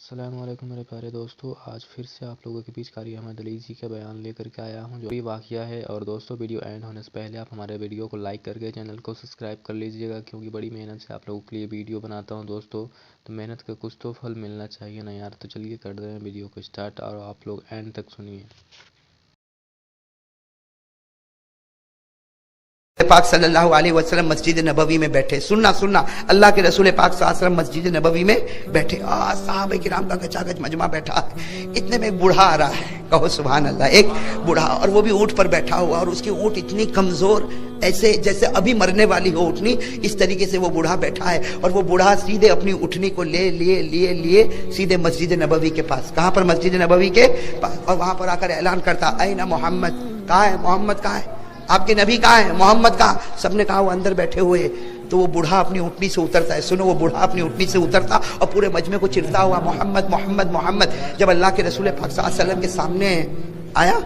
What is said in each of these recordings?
السلام علیکم میرے پیارے دوستو، آج پھر سے آپ لوگوں کے بیچ قاری احمد علی جی کا بیان لے کر کے آیا ہوں جو بھی واقعہ ہے۔ اور دوستو ویڈیو اینڈ ہونے سے پہلے آپ ہمارے ویڈیو کو لائک کر کے چینل کو سبسکرائب کر لیجئے گا، کیونکہ بڑی محنت سے آپ لوگوں کے لیے ویڈیو بناتا ہوں دوستو، تو محنت کا کچھ تو پھل ملنا چاہیے نا یار۔ تو چلیے کر دیں ویڈیو کو سٹارٹ اور آپ لوگ اینڈ تک سنیے۔ پاک صلی اللہ علیہ وسلم مسجد نبوی میں بیٹھے، سننا اللہ کے رسول پاک صلی اللہ علیہ وسلم مسجد نبوی میں بیٹھے، صحابہ کرام کا گچا گچ مجمع بیٹھا ہے۔ اتنے میں ایک بوڑھا آ رہا ہے، کہو سبحان اللہ، ایک بوڑھا، اور وہ بھی اونٹ پر بیٹھا ہوا، اور اس کی اونٹ اتنی کمزور، ایسے جیسے ابھی مرنے والی ہو اٹھنی، اس طریقے سے وہ بوڑھا بیٹھا ہے۔ اور وہ بوڑھا سیدھے اپنی اٹھنی کو لیے سیدھے مسجد نبوی کے پاس، کہاں پر؟ مسجد نبوی کے پاس، اور وہاں پر آ کر اعلان کرتا، این محمد، کہاں ہے محمد؟ کہاں ہے آپ کے نبی؟ کہاں ہے محمد؟ کہاں؟ سب نے کہا وہ اندر بیٹھے ہوئے۔ تو وہ بوڑھا اپنی اٹھنی سے اترتا ہے، سنو، وہ بوڑھا اپنی اٹھنی سے اترتا اور پورے مجمع کو چڑھتا ہوا، محمد محمد محمد۔ جب اللہ کے رسول پاک صلی اللہ علیہ وسلم کے سامنے آیا،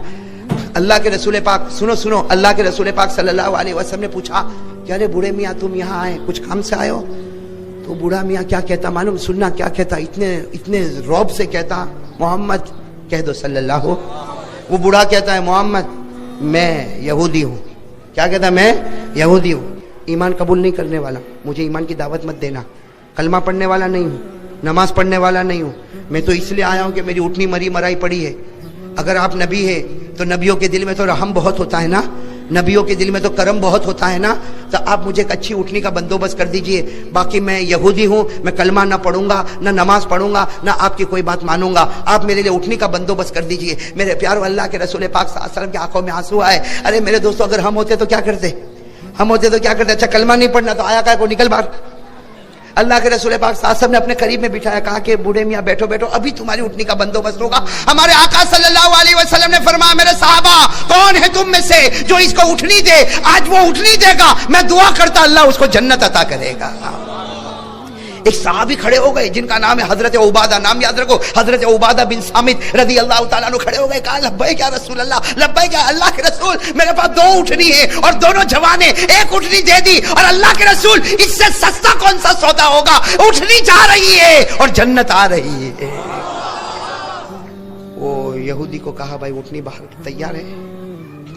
اللہ کے رسول پاک، سنو، اللہ کے رسول پاک صلی اللہ علیہ وسلم نے پوچھا کہ ارے بوڑھے میاں تم یہاں آئے، کچھ کام سے آئے ہو؟ تو بوڑھا میاں کیا کہتا معلوم؟ سننا کیا کہتا، اتنے رعب سے کہتا، محمد کہہ دو صلی اللہ ہو۔ وہ بوڑھا کہتا ہے، محمد میں یہودی ہوں۔ کیا کہتا؟ میں یہودی ہوں، ایمان قبول نہیں کرنے والا، مجھے ایمان کی دعوت مت دینا، کلمہ پڑھنے والا نہیں ہوں، نماز پڑھنے والا نہیں ہوں، میں تو اس لیے آیا ہوں کہ میری اٹھنی مری مرائی پڑی ہے۔ اگر آپ نبی ہے تو نبیوں کے دل میں تو رحم بہت ہوتا ہے نا، نبیوں کے دل میں تو کرم بہت ہوتا ہے نا، تو آپ مجھے ایک اچھی اٹھنی کا بندوبست کر دیجئے، باقی میں یہودی ہوں، میں کلمہ نہ پڑھوں گا، نہ نماز پڑھوں گا، نہ آپ کی کوئی بات مانوں گا، آپ میرے لیے اٹھنی کا بندوبست کر دیجئے۔ میرے پیارو، اللہ کے رسول پاک صلی اللہ علیہ وسلم کی آنکھوں میں آنسو آئے۔ ارے میرے دوستو، اگر ہم ہوتے تو کیا کرتے؟ اچھا کلمہ نہیں پڑھنا تو آیا کو نکل باہر۔ اللہ کے رسول پاک صلی اللہ علیہ وسلم نے اپنے قریب میں بٹھایا، کہا کہ بوڑھے میاں بیٹھو، ابھی تمہاری اٹھنی کا بندوبست ہوگا۔ ہمارے آقا صلی اللہ علیہ وسلم نے فرمایا، میرے صحابہ کون ہے تم میں سے جو اس کو اٹھنی دے؟ آج وہ اٹھنی دے گا، میں دعا کرتا اللہ اس کو جنت عطا کرے گا۔ ایک صحابی کھڑے ہو گئے جن کا نام ہے حضرت عبادہ، نام یاد رکھو، حضرت عبادہ بن صامت رضی اللہ تعالیٰ عنہ کھڑے ہو گئے، کہا لبیک یا رسول اللہ، لبیک یا اللہ کے رسول، میرے پاس دو اٹھنی ہے اور دونوں جوان ہیں، ایک اٹھنی دے دی، اور اللہ کے رسول اس سے سستا کون سا سودا ہوگا؟ اٹھنی جا رہی ہے اور جنت آ رہی ہے۔ وہ یہودی کو کہا، بھائی اٹھنی باہر تیار ہے،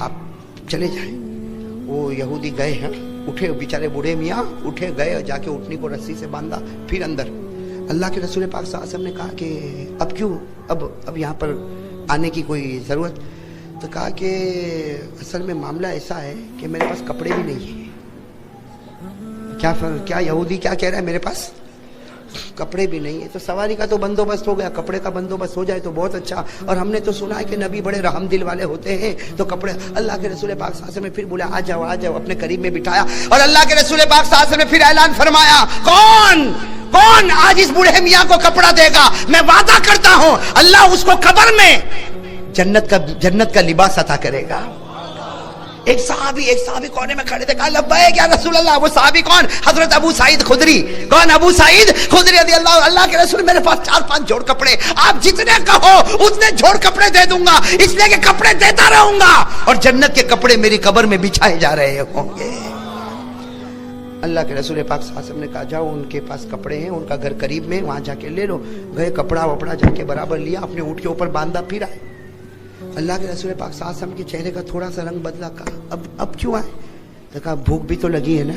آپ چلے جائیں۔ وہ یہودی گئے ہیں، اٹھے، بیچارے بوڑھے میاں اٹھے، گئے، جا کے اٹھنی کو رسی سے باندھا، پھر اندر۔ اللہ کے رسول پاک صلی اللہ علیہ وسلم نے کہا کہ اب کیوں، اب یہاں پر آنے کی کوئی ضرورت؟ تو کہا کہ اصل میں معاملہ ایسا ہے کہ میرے پاس کپڑے بھی نہیں ہیں۔ کیا یہودی کیا کہہ رہا ہے؟ میرے پاس کپڑے بھی نہیں ہے۔ تو سواری کا تو بندوبست ہو گیا، کپڑے کا بندوبست ہو جائے تو بہت اچھا، اور ہم نے تو سنا ہے کہ نبی بڑے رحم دل والے ہوتے ہیں، تو کپڑے۔ اللہ کے رسول پاک صلی اللہ علیہ وسلم نے پھر بولا، آ جاؤ، اپنے قریب میں بٹھایا، اور اللہ کے رسول پاک صلی اللہ علیہ وسلم نے پھر اعلان فرمایا، کون آج اس بوڑھے میاں کو کپڑا دے گا؟ میں وعدہ کرتا ہوں اللہ اس کو قبر میں جنت کا لباس عطا کرے گا۔ ایک صحابی کونے میں کھڑے تھے، کہا لبیک یا رسول اللہ۔ وہ صحابی کون؟ حضرت ابو سعید خدری۔ کون؟ ابو سعید خدری رضی اللہ کے رسول، میرے پاس 4-5 جوڑ کپڑے، آپ جتنے کہو اتنے جوڑ کپڑے دے دوں گا، اس لیے کہ کپڑے دیتا رہوں گا، اور جنت کے کپڑے میری قبر میں بچھائے جا رہے ہوں گے۔ اللہ کے رسول پاک صلی اللہ علیہ وسلم نے کہا، جاؤ، ان کے پاس کپڑے ہیں، ان کا گھر قریب میں، وہاں جا کے لے لو۔ گئے، کپڑا وپڑا جا کے برابر لیا، اپنے اونٹ کے اوپر باندھا، پھر آئے۔ اللہ کے رسول پاک صلی اللہ علیہ وسلم کے چہرے کا تھوڑا سا رنگ بدلا، کہا اب کیوں آئے؟ تو کہا بھوک بھی تو لگی ہے نا،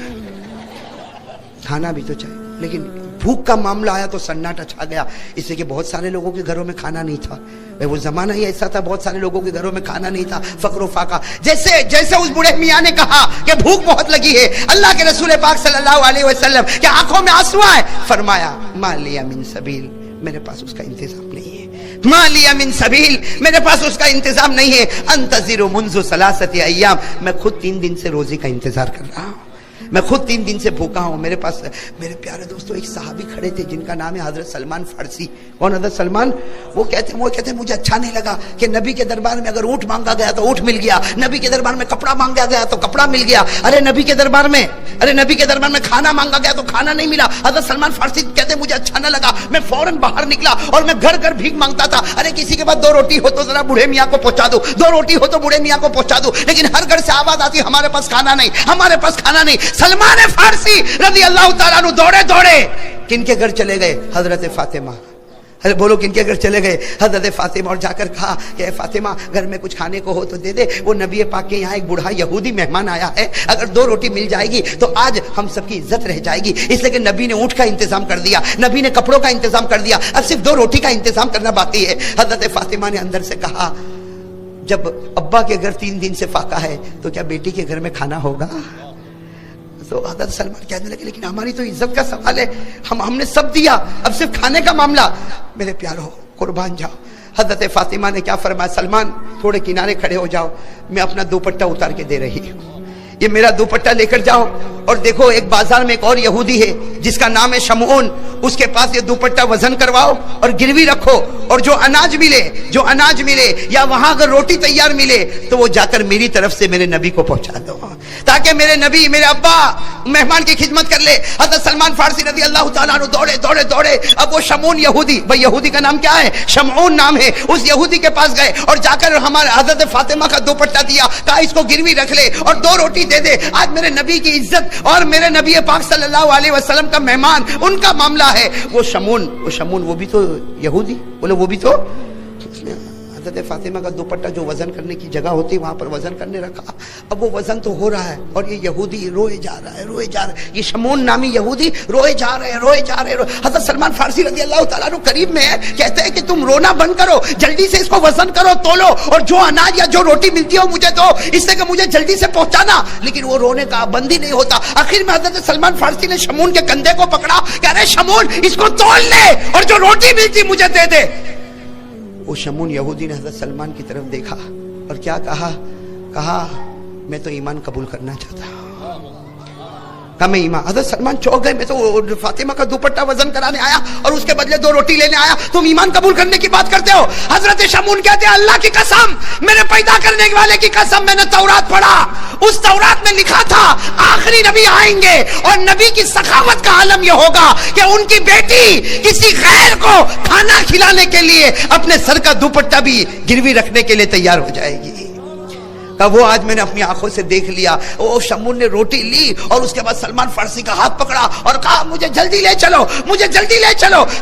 کھانا بھی تو چاہیے۔ لیکن بھوک کا معاملہ آیا تو سناٹا چھا گیا، اس لیے کہ بہت سارے لوگوں کے گھروں میں کھانا نہیں تھا۔ وہ زمانہ ہی ایسا تھا، بہت سارے لوگوں کے گھروں میں کھانا نہیں تھا، فقر و فاقہ۔ جیسے اس بوڑھے میاں نے کہا کہ بھوک بہت لگی ہے، اللہ کے رسول پاک صلی اللہ علیہ وسلم کے آنکھوں میں آنسو آئے، فرمایا، ما لی من سبیل، میرے پاس اس کا انتظام نہیں ہے، ما لی من سبیل، میرے پاس اس کا انتظام نہیں ہے، انتظر منذ 3 ایام، میں خود 3 دن سے روزی کا انتظار کر رہا ہوں، میں خود 3 دن سے بھوکا ہوں، میرے پاس۔ میرے پیارے دوستو، ایک صحابی کھڑے تھے جن کا نام ہے حضرت سلمان فارسی۔ کون حضرت سلمان؟ وہ کہتے مجھے اچھا نہیں لگا کہ نبی کے دربار میں اگر اونٹ مانگا گیا تو اونٹ مل گیا، نبی کے دربار میں کپڑا مانگا گیا تو کپڑا مل گیا، نبی کے دربار میں کھانا مانگا گیا تو کھانا نہیں ملا۔ حضرت سلمان فارسی کہتے مجھے اچھا نہ لگا، میں فوراً باہر نکلا اور میں گھر بھیک مانگتا تھا، کسی کے بعد 2 روٹی ہو تو ذرا بوڑھے میاں کو پہنچا دو، 2 روٹی ہو تو بوڑھے میاں کو پہنچا دو، لیکن ہر گھر سے آواز آتی، ہمارے پاس کھانا نہیں، ہمارے پاس کھانا نہیں۔ سلمان فارسی رضی اللہ تعالیٰ عنہ دوڑے کن کے گھر چلے گئے؟ حضرت فاطمہ अरे बोलो किनके घर चले गए? हजरत फातिमा। और जाकर कहा कि फातिमा घर में कुछ खाने को हो तो दे दे, वो नबी पाक के यहाँ एक बूढ़ा यहूदी मेहमान आया है, अगर 2 रोटी मिल जाएगी तो आज हम सबकी इज्जत रह जाएगी। इसलिए कि नबी ने ऊँट का इंतजाम कर दिया, नबी ने कपड़ों का इंतजाम कर दिया, अब सिर्फ 2 रोटी का इंतजाम करना बाकी है। हजरत फातिमा ने अंदर से कहा, जब अब्बा के घर 3 दिन से फाका है तो क्या बेटी के घर में खाना होगा? तो हजरत सलमान कहने लगे, लेकिन हमारी तो इज्जत का सवाल है, हमने सब दिया, अब सिर्फ खाने का मामला। मेरे प्यारो कुर्बान जाओ। हजरत फातिमा ने क्या फरमाया, सलमान थोड़े किनारे खड़े हो जाओ, मैं अपना दुपट्टा उतार के दे रही हूँ, ये मेरा दुपट्टा लेकर जाओ। और देखो एक बाजार में एक और यहूदी है जिसका नाम है शमऊन, उसके पास ये दुपट्टा वजन करवाओ और गिरवी रखो, और जो अनाज मिले या वहां अगर रोटी तैयार मिले तो वो जाकर मेरी तरफ से मेरे नबी को पहुंचा दो, ताकि मेरे नबी मेरे अब्बा मेहमान की खिदमत कर ले। हजरत सलमान फारसी रज़ी अल्लाह ताला अन्हु दौड़े। अब वो शमऊन यहूदी, भाई यहूदी का नाम क्या है? शमऊन नाम है। उस यहूदी के पास गए और जाकर हमारे हजरत फातिमा का दुपट्टा दिया, कहा इसको गिरवी रख ले और 2 रोटी दे दे, आज मेरे नबी की इज्जत और मेरे नबी पाक सल्लल्लाहु अलैहि वसल्लम का मेहमान, उनका मामला है। वो शमून वो भी तो यहूदी, बोले वो भी तो। हजरत फातिमा का दुपट्टा जो वजन करने की जगह होती वहां पर वजन करने रखा। अब वो वजन तो हो रहा है और ये यहूदी रोए जा रहा है, ये शमून नामी यहूदी रोए जा रहे हैं। हजरत सलमान फारसी रज़ी अल्लाह ताला अन्हु करीब में है, कहते हैं कि तुम रोना बंद करो, जल्दी से इसको वजन करो, तोलो, और जो अनाज या जो रोटी मिलती हो मुझे दो, इससे कि मुझे जल्दी से पहुंचाना। लेकिन वो रोने का बंद ही नहीं होता। आखिर में हजरत सलमान फारसी ने शमून के कंधे को पकड़ा, कह रहे शमून इसको तोल ले और जो रोटी मिलती मुझे दे दे। वो शमून यहूदी ने हजरत सलमान की तरफ देखा और क्या कहा मैं तो ईमान कबूल करना चाहता हूं। कहा मैं ईमान। हजरत सलमान चौंक गए, मैं तो फातिमा का दुपट्टा वजन कराने आया और उसके बदले 2 रोटी लेने आया, तुम ईमान कबूल करने की बात करते हो? हजरत शमून कहते हैं अल्लाह की कसम, मेरे पैदा करने वाले की कसम, मैंने तौरात पढ़ा, उस तौरात में लिखा था आखिरी नबी आएंगे और नबी की सखावत का आलम यह होगा कि उनकी बेटी किसी गैर को खाना खिलाने के लिए अपने सर का दुपट्टा भी गिरवी रखने के लिए तैयार हो जाएगी। कहा वो आज मैंने अपनी आंखों से देख लिया। वो शमून ने रोटी ली और उसके बाद सलमान फारसी का हाथ पकड़ा और कहा मुझे जल्दी ले चलो।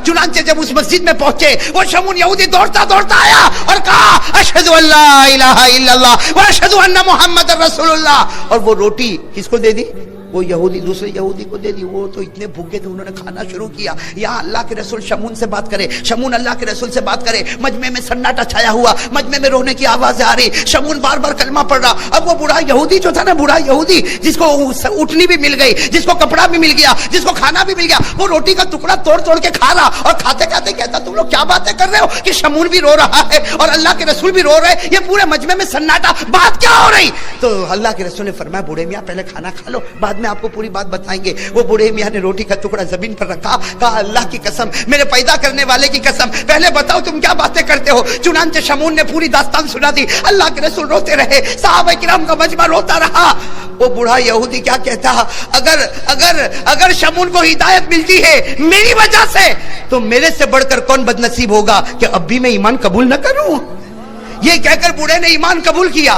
चुनांचे जब उस मस्जिद में पहुंचे, वो शमून यहूदी दौड़ता आया और कहा अशहदु अल्ला इलाहा इल्लल्लाह व अशहदु अन्ना मुहम्मदर रसूलुल्लाह। और वो रोटी किसको दे दी? वो यहूदी दूसरे यहूदी को दे दी। वो तो इतने भूखे थे, उन्होंने खाना शुरू किया। यहाँ अल्लाह के रसूल शमून से बात करे, शमून अल्लाह के रसूल से बात करे, मजमे में सन्नाटा छाया हुआ, मजमे में रोने की आवाज आ रही, शमून बार बार कलमा पढ़ रहा। अब वो बूढ़ा यहूदी जो था ना, बूढ़ा यहूदी जिसको उठनी भी मिल गई, जिसको कपड़ा भी मिल गया, जिसको खाना भी मिल गया, वो रोटी का टुकड़ा तोड़ के खा रहा और खाते खाते कहता तुम लोग क्या बातें कर रहे हो कि शमून भी रो रहा है और अल्लाह के रसूल भी रो रहे, ये पूरे मजमे में सन्नाटा, बात क्या हो रही? तो अल्लाह के रसूल ने फरमाया बूढ़े मियाँ पहले खाना खा लो, बाद में आपको पूरी बात बताएंगे। वो बूढ़े मियाँ ने रोटी का टुकड़ा जमीन पर रखा, कहा अल्लाह की कसम, मेरे पैदा करने वाले की कसम, पहले बताओ तुम क्या बातें करते हो। चुनांचे शमून ने पूरी दास्तान सुना दी। अल्लाह के रसूल रोते रहे, सहाबा किराम का मजमा रोता रहा। वो बूढ़ा यहूदी क्या कहता, अगर शमून को हिदायत मिलती है मेरी वजह से, तो मेरे से बढ़कर कौन बदनसीब होगा कि अब भी मैं ईमान कबूल न करूं। ये कहकर बूढ़े ने ईमान कबूल किया।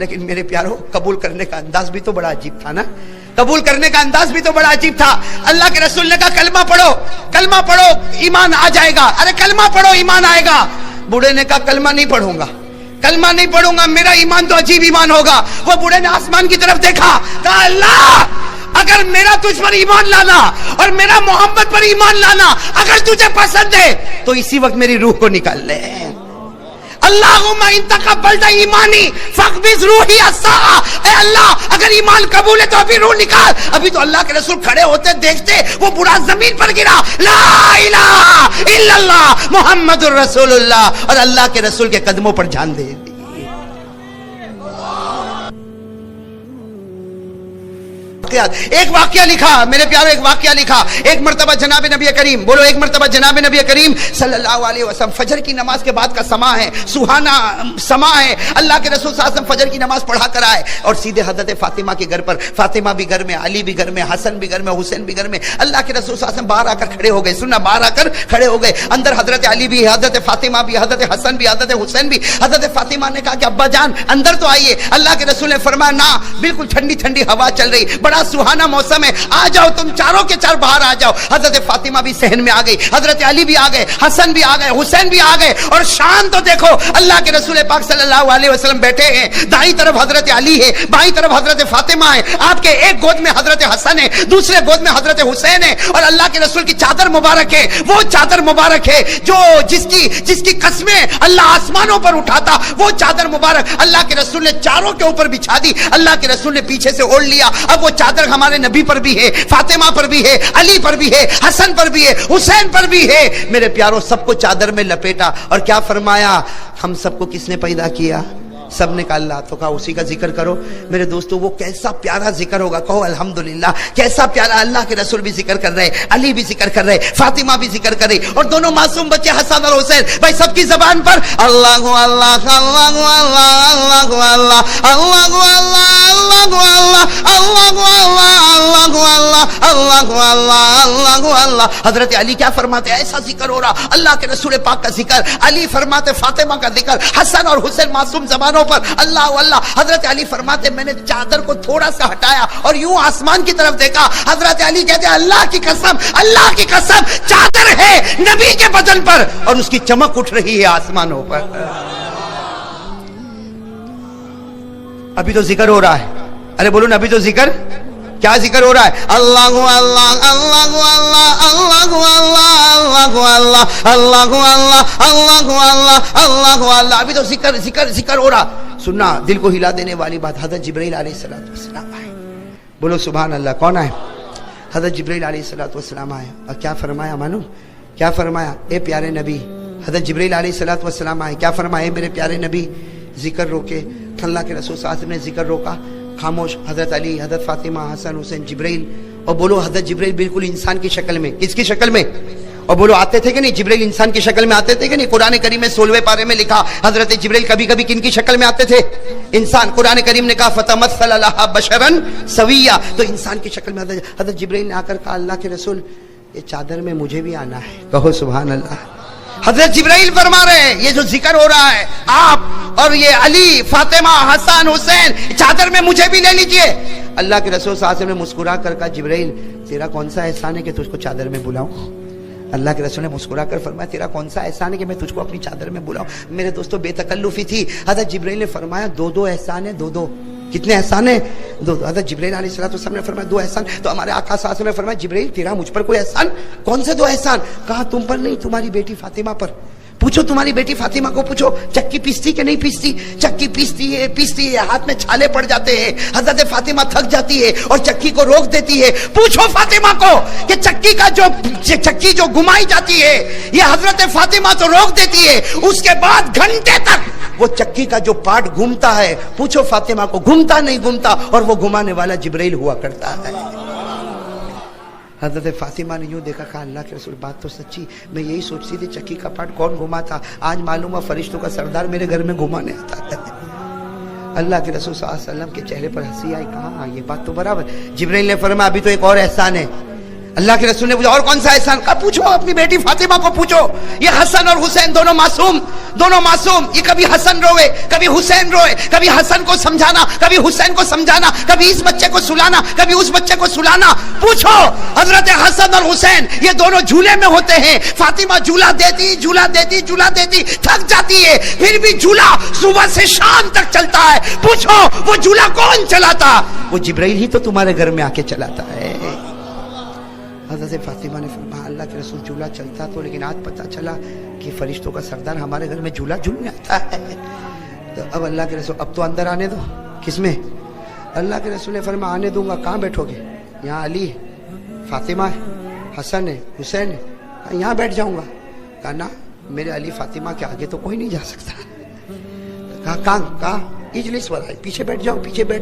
लेकिन मेरे प्यारो, कबूल करने का अंदाज भी तो बड़ा अजीब था ना, कबूल करने का अंदाज भी तो बड़ा अजीब था। अल्लाह के रसूल ने कहा कलमा पढ़ो ईमान आ जाएगा। अरे कलमा पढ़ो ईमान आएगा। बूढ़े ने कहा कलमा नहीं पढ़ूंगा, मेरा ईमान तो अजीब ईमान होगा। वो बूढ़े ने आसमान की तरफ देखा, कहा अल्लाह अगर मेरा तुझ पर ईमान लाना और मेरा मोहम्मद पर ईमान लाना अगर तुझे पसंद है तो इसी वक्त मेरी रूह को निकाल ले। अल्लाहुम्मा इन तक़ब्बलता ईमानी फक़बिज़ रूही अस्सा। ऐ अल्लाह अगर ईमान कबूल है तो अभी रूह निकाल। अभी तो अल्लाह के रसूल खड़े होते देखते वो बूढ़ा जमीन पर गिरा, ला इलाहा इल्लल्लाह मुहम्मदुर रसूलुल्लाह, और अल्लाह के रसूल के कदमों पर जान दे दी। एक वाकया लिखा मेरे प्यारो, एक वाकया लिखा। एक मर्तबा जनाब नबी करीम, बोलो एक मर्तबा जनाब नबी करीम सल्लल्लाहु अलैहि वसल्लम, फजर की नमाज के बाद का समा है, सुहाना समा है। अल्लाह के रसूल सल्लल्लाहु अलैहि वसल्लम फजर की नमाज पढ़ा कर आए और सीधे हजरत फातिमा के घर पर, फातिमा भी घर में, अली भी घर में, हसन भी घर में, हुसैन भी घर में। अल्लाह के रसूल सल्लल्लाहु अलैहि वसल्लम बाहर आकर खड़े हो गए, सुनना, बाहर आकर खड़े हो गए। अंदर हजरत अली भी, हजरत फातिमा भी, हजरत हसन भी, हजरत हुसैन भी। हजरत फातिमा ने कहा कि अब्बा जान अंदर तो आइए। अल्लाह के रसूल ने फरमाया ना, बिल्कुल ठंडी ठंडी हवा चल रही, बड़ा सुहाना मौसम है, आ जाओ तुम चारों के चार बाहर आ जाओ। हजरत फातिमा भी सहन में आ गई, हजरत अली भी आ गए, हसन भी आ गए, हुसैन भी आ गए। और शान तो देखो, अल्लाह के रसूल पाक सल्लल्लाहु अलैहि वसल्लम बैठे हैं, दाई तरफ हजरत अली है, बाई तरफ हजरत फातिमा है, आपके एक गोद में हजरत हसन है, दूसरे गोद में हजरत हुसैन है। और अल्लाह के रसूल की चादर मुबारक है, वो चादर मुबारक है जो जिसकी कस्में अल्लाह आसमानों पर उठाता, वो चादर मुबारक अल्लाह के रसूल ने चारों के ऊपर बिछा दी। अल्लाह के रसूल ने पीछे से ओढ़ लिया। अब वो चादर हमारे नबी पर भी है, फातिमा पर भी है, अली पर भी है, हसन पर भी है, हुसैन पर भी है। मेरे प्यारों, सबको चादर में लपेटा और क्या फरमाया, हम सबको किसने पैदा किया? सबने कहा अल्लाह। तो कहा उसी का जिक्र करो। मेरे दोस्तों, वो कैसा प्यारा जिक्र होगा, कहो अल्हम्दुलिल्लाह। कैसा प्यारा, अल्लाह के रसूल भी जिक्र कर रहे, अली भी जिक्र कर रहे, फातिमा भी जिक्र कर रही, और दोनों मासूम बच्चे हसन और हुसैन, भाई सबकी जबान पर अल्लाह अल्लाह अल्लाह अल्लाह अल्लाह अल्लाह अल्लाह। हजरत अली क्या फरमाते, ऐसा जिक्र हो रहा, अल्लाह के रसूल पाक का जिक्र, अली फरमाते फातिमा का जिक्र, हसन और हुसैन मासूम जबानों पर अल्लाह अल्लाह। हजरत अली फरमाते मैंने चादर को थोड़ा सा हटाया और यूं आसमान की तरफ देखा। हजरत अली कहते अल्लाह की कसम, अल्लाह की कसम, चादर है नबी के बदन पर और उसकी चमक उठ रही है आसमानों पर। अभी तो जिक्र हो रहा है, अरे बोलो ना, अभी तो जिक्र, क्या जिक्र हो रहा है? अल्लाह अल्लाह अल्लाह अल्लाह अल्लाह अल्लाह अल्लाह अल्लाह अल्लाह। अभी तो जिक्र जिक्र जिक्र हो रहा। सुनना, दिल को हिला देने वाली बात, हज़रत जिब्रील अलैहिस्सलातु वस्सलाम आए। बोलो सुभान अल्लाह। कौन आए? हज़रत जिब्रील अलैहिस्सलातु वस्सलाम आए और क्या फरमाया मालूम? क्या फरमाया? ए प्यारे नबी, हज़रत जिब्रील अलैहिस्सलातु वस्सलाम आए, क्या फरमाए? मेरे प्यारे नबी, जिक्र रोके। अल्लाह के रसूल सल्लल्लाहु अलैहि वसल्लम ने जिक्र रोका, खामोश। हजरत अली, हजरत फातिमा, हसन, हुसैन, जिब्रील। और बोलो हजरत जिब्रील बिल्कुल इंसान की शक्ल में, किसकी शक्ल में? और बोलो आते थे कि नहीं? जिब्रील इंसान की शक्ल में आते थे कि नहीं? कुरान करीम में 16वें पारे में लिखा, हजरत जिब्रील कभी कभी किन की शक्ल में आते थे? इंसान। कुरान करीम ने कहा फतमस्सल लहा बशरन सविया, तो इंसान की शक्ल में हजरत जिब्रील ने आकर कहा अल्लाह के रसूल, ये चादर में मुझे भी आना है। कहो सुभान अल्लाह। हजरत जिब्राइल फरमा रहे हैं, ये जो जिक्र हो रहा है, आप और ये अली, फातिमा, हसन, हुसैन, चादर में मुझे भी ले लीजिए। अल्लाह के रसूल सल्लल्लाहु अलैहि वसल्लम ने मुस्कुरा कर कहा जिब्राइल, तेरा कौन सा एहसान है कि तुझको चादर में बुलाऊं? अल्लाह के रसूल ने मुस्कुरा कर फरमाया, तेरा कौन सा एहसान है कि मैं तुझको अपनी चादर में बुलाऊं? मेरे दोस्तों, बेतकल्लुफी थी। हजरत जिब्राइल ने फरमाया दो एहसान है, दो। कितने एहसान है? दो। हजरत जिब्राइल अलैहिस्सलाम ने फरमाया 2 एहसान। तो हमारे आका सल्लल्लाहु अलैहि वसल्लम ने फरमाया जिब्राइल, तेरा मुझ पर कोई एहसान? कौन से 2 एहसान? कहा तुम पर नहीं, तुम्हारी बेटी फातिमा पर। पूछो तुम्हारी बेटी फातिमा को पूछो, चक्की पीसती कि नहीं पीसती? चक्की पीसती है, हाथ में छाले पड़ जाते हैं। हजरत फातिमा थक जाती है और चक्की को रोक देती है। पूछो फातिमा को कि चक्की जो घुमाई जाती है, ये हजरत फातिमा तो रोक देती है, उसके बाद घंटे तक वो चक्की का जो पार्ट घूमता है, पूछो फातिमा को, घूमता नहीं घूमता, और वो घुमाने वाला जिब्राइल हुआ करता है। हज़रत फातिमा ने यूँ देखा, कहा अल्लाह के रसूल, बात तो सच्ची, मैं यही सोचती थी चक्की का पार्ट कौन घुमाता, आज मालूम हुआ फरिश्तों का सरदार मेरे घर में घुमाने आता है। अल्लाह के रसूल सल्लल्लाहु अलैहि वसल्लम के चेहरे पर हंसी आई, कहा ये बात तो बराबर। जिब्राइल ने फरमाया अभी तो एक और एहसान है। अल्लाह के रसूल ने पूछा और कौन सा एहसान? कहा पूछो अपनी बेटी फातिमा को पूछो। ये हसन और हुसैन दोनों मासूम, ये कभी हसन रोए, कभी हुसैन रोए, कभी हसन को समझाना, कभी हुसैन को समझाना, कभी इस बच्चे को सुलाना, कभी उस बच्चे को सुलाना। पूछो हजरत हसन और हुसैन, ये दोनों झूले में होते हैं। फातिमा झूला देती थक जाती है, फिर भी झूला सुबह से शाम तक चलता है। पूछो वो झूला कौन चलाता? वो जिब्राइल ही तो तुम्हारे घर में आके चलाता है। हज़रत फातिमा ने फरमाया अल्लाह के रसूल, झूला चलता तो, लेकिन आज पता चला कि फरिश्तों का सरदार हमारे घर में झूला झूलने आता है। तो अब अल्लाह के रसूल, अब तो अंदर आने दो। किसमें? अल्लाह के रसूल ने फरमाया आने दूंगा। कहाँ बैठोगे? यहाँ अली है, फातिमा है, हसन है, हुसैन है, यहाँ बैठ जाऊंगा। कहा ना, मेरे अली फातिमा के आगे तो कोई नहीं जा सकता। कहा इजलिस वाला, पीछे बैठ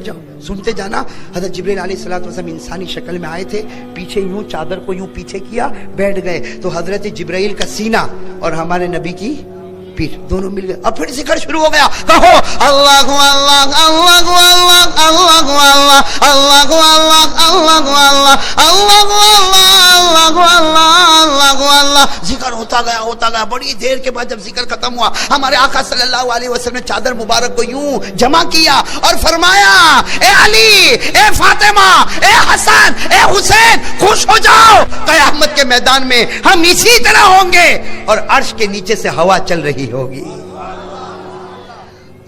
जाओ। सुनते जाना। हज़रत जिब्रील अलैहिस्सलातु वस्सलाम इंसानी शक्ल में आए थे, पीछे यूं चादर को यूं पीछे किया, बैठ गए। तो हज़रत जिब्राइल का सीना और हमारे नबी की पीठ दोनों मिल गए और फिर जिक्र शुरू हो गया। कहो अल्लाह अल्लाह अल्लाह अल्लाह अल्लाह अल्लाह अल्लाह अल्लाह अल्लाह अल्लाह अल्लाह। जिक्र होता गया। बड़ी देर के बाद जब जिक्र खत्म हुआ, हमारे आका सल्लल्लाहु अलैहि वसल्लम ने चादर मुबारक को यूं जमा किया और फरमाया, ए अली, ए फातिमा, ए हसन, ए हुसैन, खुश हो जाओ, क़यामत के मैदान में हम इसी तरह होंगे और अर्श के नीचे से हवा चल रही होगी।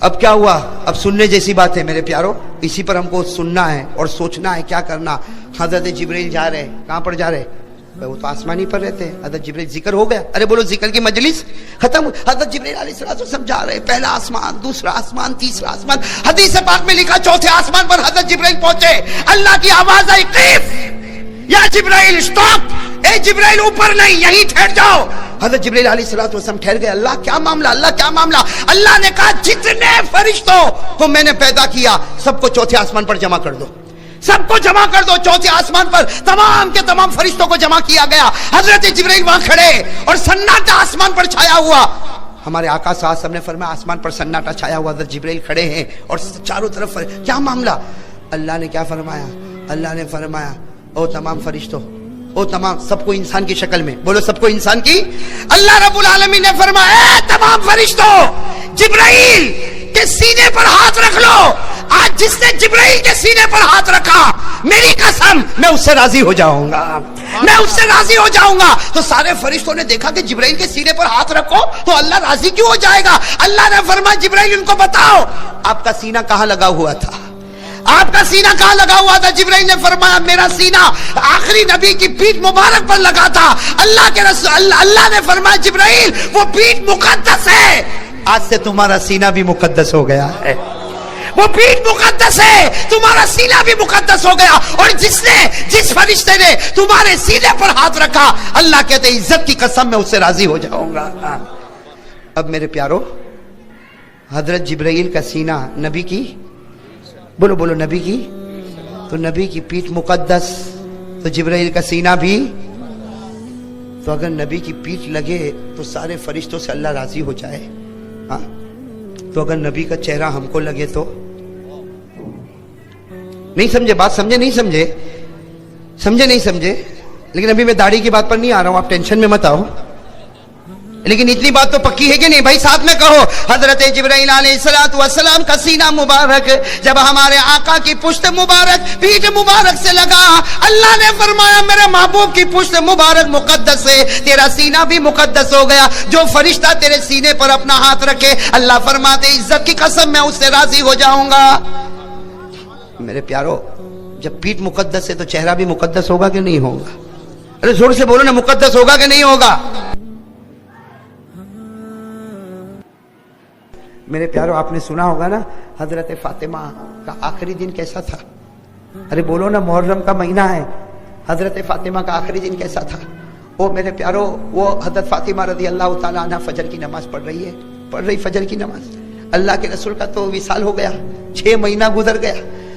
अब क्या हुआ? अब सुनने जैसी बात है मेरे प्यारो, इसी पर हमको सुनना है और सोचना है क्या करना। हजरत जिब्रील जा रहे, कहां पर जा रहे? वो तो आसमानी पर रहते हैं। हजरत जिब्रील, जिक्र हो गया, अरे बोलो जिक्र की मजलिस खत्म। हजरत जिब्रील अलैहिस्सलाम जा रहे, पहला आसमान, दूसरा आसमान, तीसरा आसमान। हदीस पाक में लिखा चौथे आसमान पर हजरत जिब्रील पहुंचे, अल्लाह की आवाज आई, कीफ या जिब्रील, स्टॉप, ए जिब्रील ऊपर नहीं, यहीं ठहर जाओ। हजरत जिब्रील अलैहिस्सलाम ठहर गए। अल्लाह क्या मामला, अल्लाह क्या मामला? अल्लाह ने कहा, जितने फरिश्तों को मैंने पैदा किया सबको चौथे आसमान पर जमा कर दो, सबको जमा कर दो। चौथे आसमान पर तमाम के तमाम फरिश्तों को जमा किया गया। हजरत जिब्रील वहां खड़े और सन्नाटा आसमान पर छाया हुआ। हमारे आका साहब ने फरमाया, आसमान पर सन्नाटा छाया हुआ, हजरत जिब्रील खड़े हैं और चारों तरफ क्या मामला? अल्लाह ने क्या फरमाया? अल्लाह ने फरमाया, ओ तमाम फरिश्तों, ओ तमाम, सबको इंसान की शक्ल में, बोलो सबको इंसान की। अल्लाह रब्बुल आलमीन ने फरमाया, तमाम फरिश्तों, जिब्रील के सीने पर हाथ रख लो। आज जिसने जिब्रील के सीने पर हाथ रखा, मेरी कसम, मैं उससे राजी हो जाऊंगा, मैं उससे राजी हो जाऊंगा। तो सारे फरिश्तों ने देखा कि जिब्रील के सीने पर हाथ रखो तो अल्लाह राजी क्यों हो जाएगा? अल्लाह ने फरमाया, जिब्रील उनको बताओ आपका सीना कहां लगा हुआ था, आपका सीना कहां लगा हुआ था? जिब्रील ने फरमाया, मेरा सीना आखिरी नबी की पीठ मुबारक पर लगा था। अल्लाह के रसूल, अल्लाह ने फरमाया, जिब्रील वो पीठ मुकद्दस है, आज से तुम्हारा सीना भी मुकद्दस हो गया है। वो पीठ मुकद्दस है, तुम्हारा सीना भी मुकद्दस हो गया। और जिस फरिश्ते ने तुम्हारे सीने पर हाथ रखा, अल्लाह कहते, इज्जत की कसम मैं उससे राजी हो जाऊंगा। अब मेरे प्यारो, हजरत जिब्रील का सीना नबी की, बोलो बोलो नबी की, तो नबी की पीठ मुकद्दस, तो जिब्रील का सीना भी। तो अगर नबी की पीठ लगे तो सारे फरिश्तों से अल्लाह राजी हो जाए। हाँ, तो अगर नबी का चेहरा हमको लगे तो नहीं समझे बात? समझे नहीं समझे? समझे नहीं समझे? लेकिन अभी मैं दाढ़ी की बात पर नहीं आ रहा हूं, आप टेंशन में मत आओ। लेकिन इतनी बात तो पक्की है कि नहीं भाई? साथ में कहो, हजरत जिब्रील अलैहिस्सलातु वस्सलाम का सीना मुबारक जब हमारे आका की पुश्त मुबारक, पीठ मुबारक से लगा, अल्लाह ने फरमाया, मेरे महबूब की पुश्त मुबारक मुकद्दस है, तेरा सीना भी मुकद्दस हो गया। जो फरिश्ता तेरे सीने पर अपना हाथ रखे, अल्लाह फरमाते, इज्जत की कसम मैं उससे राजी हो जाऊंगा। मेरे प्यारो, जब पीठ मुकद्दस है तो चेहरा भी मुकद्दस होगा कि नहीं होगा? अरे जोर से बोलो ना, मुकद्दस होगा कि नहीं होगा? मेरे प्यारो, आपने सुना होगा ना हजरत फातिमा का आखिरी दिन कैसा था? अरे बोलो ना, मुहर्रम का महीना है, हजरत फातिमा का आखिरी दिन कैसा था? वो मेरे प्यारो, वो हजरत फातिमा रजी अल्लाह ताला अन्हा फजर की नमाज पढ़ रही है, पढ़ रही फजर की नमाज। अल्लाह के रसूल का तो विसाल हो गया, 6 महीना गुजर गया।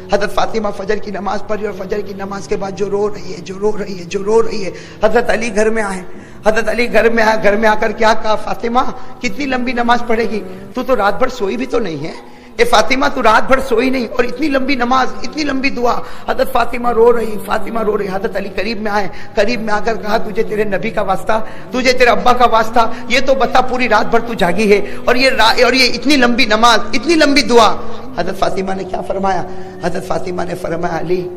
हजरत फातिमा फजर की नमाज पढ़ी और फजर की नमाज के बाद जो रो रही है, जो रो रही है, जो रो रही है। हजरत अली घर में आए, हजरत अली घर में आया, घर में आकर क्या कहा, फातिमा कितनी लंबी नमाज पढ़ेगी? तू तो रात भर सोई भी तो नहीं है। ए फातिमा, तू रात भर सोई नहीं और इतनी लंबी नमाज, इतनी लंबी दुआ। हजरत फातिमा रो रही, फातिमा रो रही। हजरत अली करीब में आए, करीब में आकर कहा, तुझे तेरे नबी का वास्ता, तुझे तेरे अब्बा का वास्ता, ये तो बता पूरी रात भर तू जागी है और ये इतनी लंबी नमाज, इतनी लंबी दुआ। हजरत फातिमा ने क्या फरमाया? हजरत फातिमा ने फरमाया, अली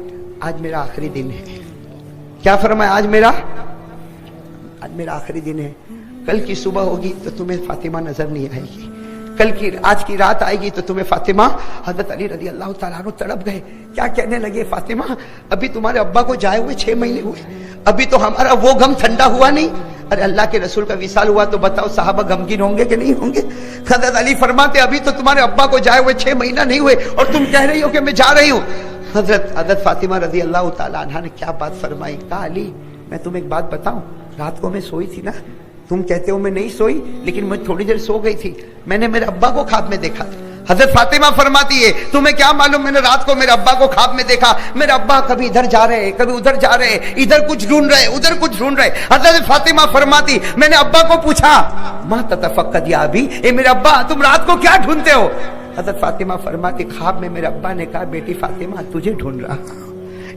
आज मेरा आखिरी दिन है। क्या फरमाया? आज मेरा आखिरी दिन है। कल की सुबह होगी तो तुम्हें फातिमा नजर नहीं आएगी, आज की रात आएगी तो तुम्हें फातिमा। हजरत अली रज़ी अल्लाह तआला अन्हु तड़प गए, क्या कहने लगे, फातिमा अभी तुम्हारे अब्बा को जाए हुए 6 महीने हुए, अभी तो हमारा वो गम ठंडा हुआ नहीं। अरे अल्लाह के रसूल का विसाल हुआ तो बताओ साहबा गमगीन होंगे कि नहीं होंगे? हजरत अली फरमाते, अभी तो तुम्हारे अब्बा को जाए हुए 6 महीना नहीं हुए और तुम कह रही हो कि मैं जा रही हूँ। हजरत फातिमा रज़ी अल्लाह तआला अन्हा ने क्या बात फरमाई? कहा, अली मैं तुम्हें एक बात बताऊं, रात को मैं सोई थी ना, तुम कहते हो मैं नहीं सोई, लेकिन मैं थोड़ी देर सो गई थी, मैंने मेरे अब्बा को ख्वाब में देखा। حضرت فاطمہ فرماتی ہے تمہیں کیا معلوم میں نے رات کو میرے ابا کو خواب میں دیکھا، میرے ابا کبھی ادھر جا رہے کبھی ادھر جا رہے، ادھر کچھ ڈھونڈ رہے ادھر کچھ ڈھونڈ رہے۔ حضرت فاطمہ فرماتی میں نے ابا کو پوچھا ما تتفقد یا ابی، اے میرے ابا تم رات کو کیا ڈھونڈتے ہو؟ حضرت فاطمہ فرماتی خواب میں میرے ابا نے کہا بیٹی فاطمہ تجھے ڈھونڈ رہا ہوں،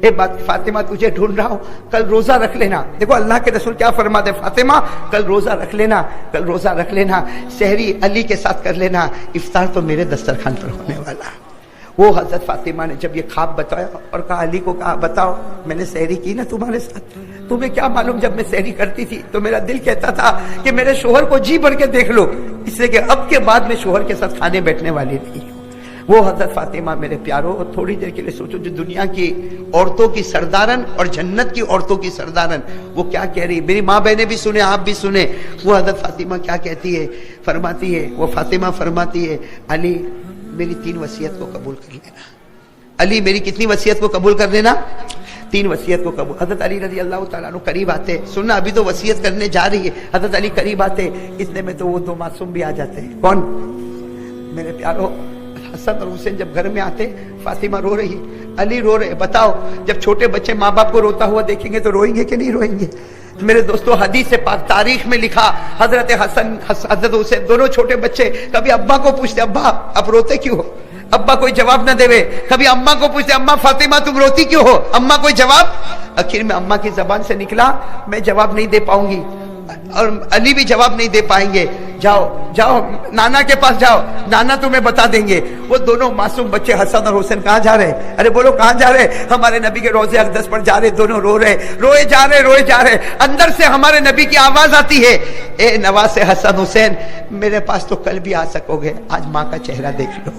اے بات فاطمہ تجھے ڈھونڈ رہا ہوں، کل روزہ رکھ لینا۔ دیکھو اللہ کے رسول کیا فرماتے فاطمہ کل روزہ رکھ لینا، کل روزہ رکھ لینا، سحری علی کے ساتھ کر لینا، افطار تو میرے دسترخوان پر ہونے والا۔ وہ حضرت فاطمہ نے جب یہ خواب بتایا اور کہا علی کو کہا بتاؤ میں نے سحری کی نا تمہارے ساتھ، تمہیں کیا معلوم جب میں سحری کرتی تھی تو میرا دل کہتا تھا کہ میرے شوہر کو جی بھر کے دیکھ لو، اس لیے کہ اب کے بعد میں شوہر کے ساتھ کھانے بیٹھنے والی نہیں ہوں۔ وہ حضرت فاطمہ میرے پیاروں تھوڑی دیر کے لیے سوچو، جو دنیا کی عورتوں کی سردارن اور جنت کی عورتوں کی سردارن وہ کیا کہہ رہی، میری ماں بہنیں بھی سنیں آپ بھی سنیں، وہ حضرت فاطمہ کیا کہتی ہے، فرماتی ہے وہ فاطمہ فرماتی ہے علی میری 3 وصیت کو قبول کر لینا، علی میری کتنی وصیت کو قبول کر لینا، 3 وصیت کو قبول۔ حضرت علی رضی اللہ تعالیٰ عنہ قریب آتے، سننا ابھی تو وصیت کرنے جا رہی ہے، حضرت علی قریب آتے، اتنے میں تو وہ 2 معصوم بھی آ جاتے ہیں۔ کون؟ میرے پیاروں حسن اور حسین جب گھر میں آتے فاطمہ رو رہی ہے، علی رو رہے، بتاؤ جب چھوٹے بچے ماں باپ کو روتا ہوا دیکھیں گے تو روئیں گے کہ نہیں روئیں گے؟ میرے دوستو حدیث پاک تاریخ میں لکھا حضرت حسن حضرت حسین دونوں چھوٹے بچے کبھی ابا کو پوچھتے ابا اب روتے کیوں ہو، ابا کوئی جواب نہ دے، کبھی اماں کو پوچھتے اماں فاطمہ تم روتی کیوں ہو، اماں کوئی جواب، آخر میں اماں کی زبان سے نکلا میں جواب نہیں دے پاؤں گی اور علی بھی جواب نہیں دے پائیں گے، جاؤ جاؤ نانا کے پاس جاؤ، نانا تمہیں بتا دیں گے۔ وہ دونوں معصوم بچے حسن اور حسین کہاں جا رہے؟ ارے بولو کہاں جا رہے؟ ہمارے نبی کے روضے اقدس پر جا رہے، دونوں رو رہے، روئے جا رہے، اندر سے ہمارے نبی کی آواز آتی ہے اے نواز حسن حسین میرے پاس تو کل بھی آ سکو گے، آج ماں کا چہرہ دیکھ لو،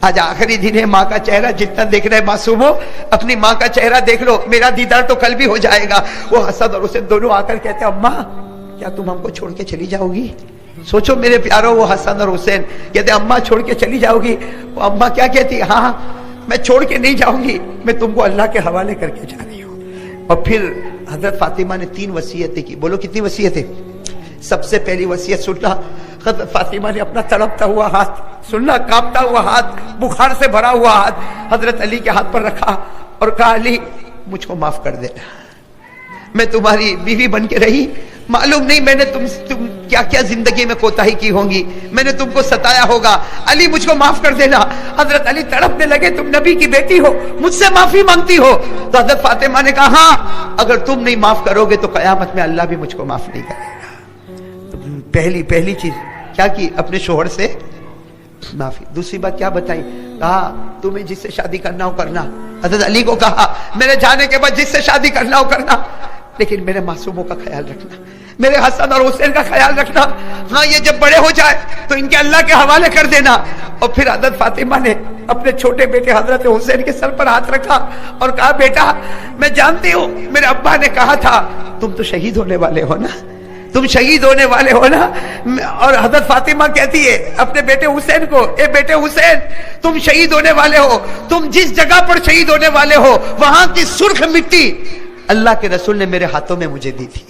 آج آخری دن ہے، ماں کا چہرہ جتنا دیکھ رہے معصوموں اپنی ماں کا چہرہ دیکھ لو، میرا دیدار تو کل بھی ہو جائے گا۔ وہ حسن اور حسین دونوں آ کر کہتے اماں کیا تم ہم کو چھوڑ کے چلی جاؤ گی؟ سوچو میرے پیاروں وہ حسن اور حسین کہتے اماں چھوڑ کے چلی جاؤ گی؟ وہ اماں کیا کہتی ہاں میں چھوڑ کے نہیں جاؤں گی، میں تم کو اللہ کے حوالے کر کے جا رہی ہوں۔ اور پھر حضرت فاطمہ نے 3 وصیتیں کی، بولو کتنی وصیتیں؟ سب سے پہلی وصیت سننا، حضرت فاطمہ نے اپنا تڑپتا ہوا ہاتھ، سننا کانپتا ہوا ہاتھ، بخار سے بھرا ہوا ہاتھ حضرت علی کے ہاتھ پر رکھا اور کہا علی مجھ کو معاف کر دینا، میں تمہاری بیوی بن کے رہی، معلوم نہیں میں نے تم کیا کیا زندگی میں کوتاہی کی ہوں گی، میں نے تم کو ستایا ہوگا، علی مجھ کو معاف کر دینا۔ حضرت علی تڑپنے لگے تم نبی کی بیٹی ہو مجھ سے معافی مانگتی ہو؟ تو حضرت فاطمہ نے کہا ہاں اگر تم نہیں معاف کرو گے تو قیامت میں اللہ بھی مجھ کو معاف نہیں کرے گا۔ پہلی چیز کیا کی؟ اپنے شوہر سے معافی۔ دوسری بات کیا بتائی؟ کہا تمہیں جس سے شادی کرنا ہو کرنا، حضرت علی کو کہا میرے جانے کے بعد جس سے شادی کرنا ہو کرنا، لیکن میرے معصوموں کا خیال رکھنا، میرے حسن اور حسین کا خیال رکھنا، ہاں یہ جب بڑے ہو جائے تو ان کے اللہ کے حوالے کر دینا۔ اور پھر حضرت فاطمہ نے اپنے چھوٹے بیٹے حضرت حسین کے سر پر ہاتھ رکھا اور کہا بیٹا میں جانتی ہوں میرے ابا نے کہا تھا تم تو شہید ہونے والے ہو نا، تم شہید ہونے والے ہو نا۔ اور حضرت فاطمہ کہتی ہے اپنے بیٹے حسین کو اے بیٹے حسین تم شہید ہونے والے ہو، تم جس جگہ پر شہید ہونے والے ہو وہاں کی سرخ مٹی اللہ کے رسول نے میرے ہاتھوں میں مجھے دی تھی۔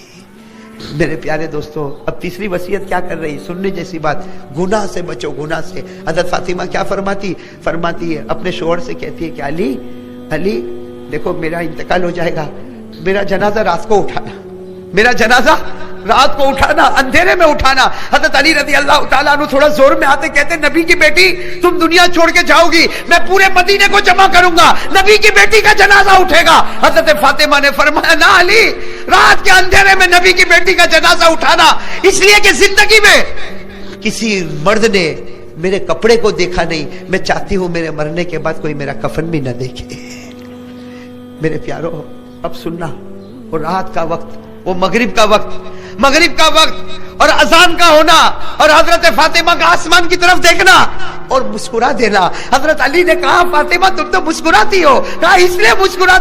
میرے پیارے دوستو اب تیسری وصیت کیا کر رہی؟ سننے جیسی بات، گناہ سے بچو، گناہ سے۔ حضرت فاطمہ کیا فرماتی ہے اپنے شوہر سے کہتی ہے کہ علی دیکھو میرا انتقال ہو جائے گا، میرا جنازہ رات کو اٹھانا، میرا جنازہ رات کو اٹھانا، اندھیرے میں اٹھانا۔ حضرت علی رضی اللہ تعالیٰ عنہ تھوڑا زور میں آتے کہتے نبی کی بیٹی تم دنیا چھوڑ کے جاؤ گی، میں پورے مدینے کو جمع کروں گا، نبی کی بیٹی کا جنازہ اٹھے گا۔ حضرت فاطمہ نے فرمایا نہ علی، رات کے اندھیرے میں نبی کی بیٹی کا جنازہ اٹھانا، اس لیے کہ زندگی میں کسی مرد نے میرے کپڑے کو دیکھا نہیں، میں چاہتی ہوں میرے مرنے کے بعد کوئی میرا کفن بھی نہ دیکھے۔ میرے پیارو اب سننا، وہ رات کا وقت، وہ مغرب کا وقت اور اذان کا ہونا اور حضرت فاطمہ کا آسمان کی طرف دیکھنا اور مسکرا دینا۔ حضرت علی نے کہا فاطمہ تم تو مسکراتی ہو، کہا اس لیے مسکراتی